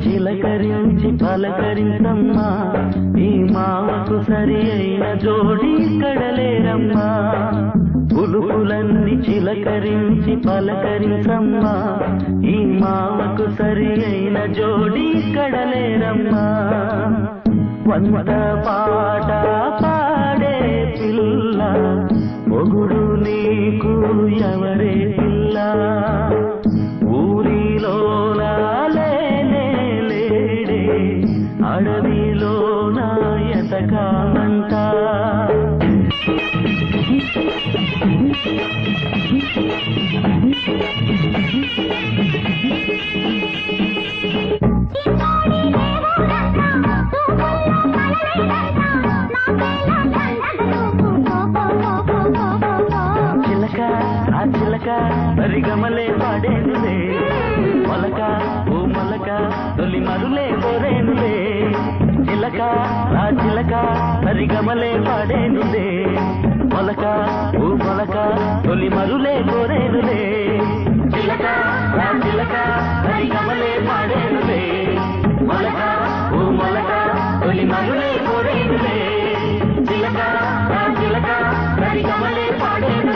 చిలకరించి పలకరించమ్మా ఈ మావకు సరి అయిన జోడి ఇక్కడ లేరమ్మా పులుపులన్నీ చిలకరించి పలకరించమ్మా ఈ మావకు సరి అయిన జోడి ఇక్కడ లేరమ్మా వంట పాట పాడే పిల్ల మొగుడు నీకు ఎవరే పిల్ల ఊరిలోనా అడవిలో నా ఎతకాలంట చిలక ఆ చిలక పరిగమలే పాడేనులే మొలక ఓ మొలక తొలి మరులే కోరేనులే చిలక ఆ చిలక పరిగమలే పాడేనులే మొలక ఓ మొలక తొలి మరులే కోరేనులే చిలక ఆ చిలక పరిగమలే పాడేనులే మొలక ఓ మొలక తొలి మరులే కోరేనులే చిలక ఆ చిలక పరిగమలే పాడేను